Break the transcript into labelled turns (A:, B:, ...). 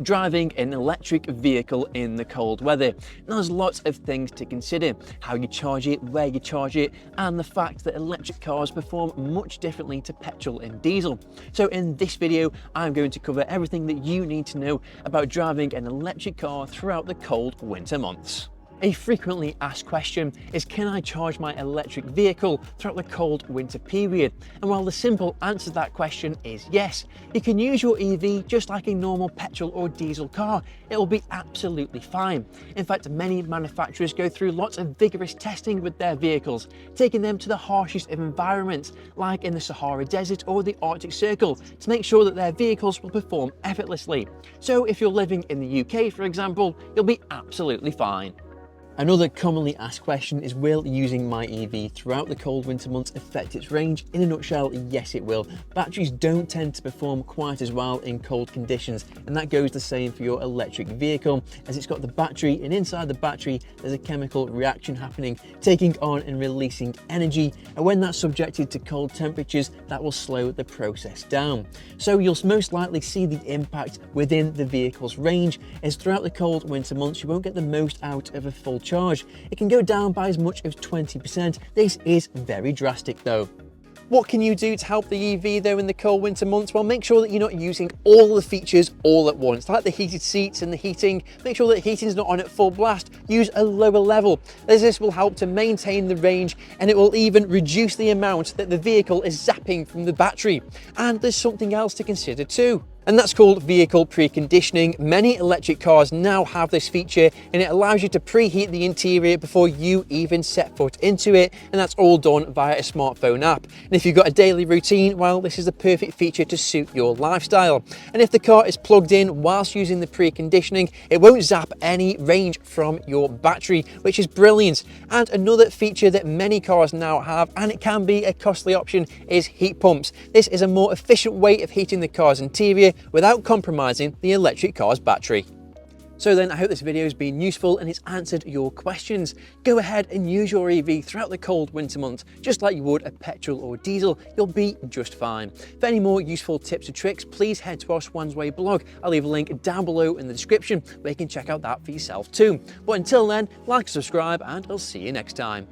A: driving an electric vehicle in the cold weather. Now, there's lots of things to consider: how you charge it, where you charge it, and the fact that electric cars perform much differently to petrol and diesel. So in this video, I'm going to cover everything that you need to know about driving an electric car throughout the cold winter months. A frequently asked question is, can I charge my electric vehicle throughout the cold winter period? And while the simple answer to that question is yes, you can use your EV just like a normal petrol or diesel car. It will be absolutely fine. In fact, many manufacturers go through lots of vigorous testing with their vehicles, taking them to the harshest of environments, like in the Sahara Desert or the Arctic Circle, to make sure that their vehicles will perform effortlessly. So if you're living in the UK, for example, you'll be absolutely fine. Another commonly asked question is, will using my EV throughout the cold winter months affect its range? In a nutshell, yes it will. Batteries don't tend to perform quite as well in cold conditions, and that goes the same for your electric vehicle, as it's got the battery, and inside the battery there's a chemical reaction happening, taking on and releasing energy, and when that's subjected to cold temperatures, that will slow the process down. So you'll most likely see the impact within the vehicle's range, as throughout the cold winter months you won't get the most out of a full charge. It can go down by as much as 20%. This is very drastic though. What can you do to help the EV though in the cold winter months? Well, make sure that you're not using all the features all at once, like the heated seats and the heating. Make sure that heating is not on at full blast. Use a lower level, as this will help to maintain the range, and it will even reduce the amount that the vehicle is zapping from the battery. And there's something else to consider too, and that's called vehicle preconditioning. Many electric cars now have this feature, and it allows you to preheat the interior before you even set foot into it, and that's all done via a smartphone app. And if you've got a daily routine, well, this is the perfect feature to suit your lifestyle. And if the car is plugged in whilst using the preconditioning, it won't zap any range from your battery, which is brilliant. And another feature that many cars now have, and it can be a costly option, is heat pumps. This is a more efficient way of heating the car's interior without compromising the electric car's battery. So then, I hope this video has been useful and it's answered your questions. Go ahead and use your EV throughout the cold winter months, just like you would a petrol or diesel. You'll be just fine. For any more useful tips or tricks, please head to our Swansway blog. I'll leave a link down below in the description where you can check out that for yourself too. But until then, like and subscribe, and I'll see you next time.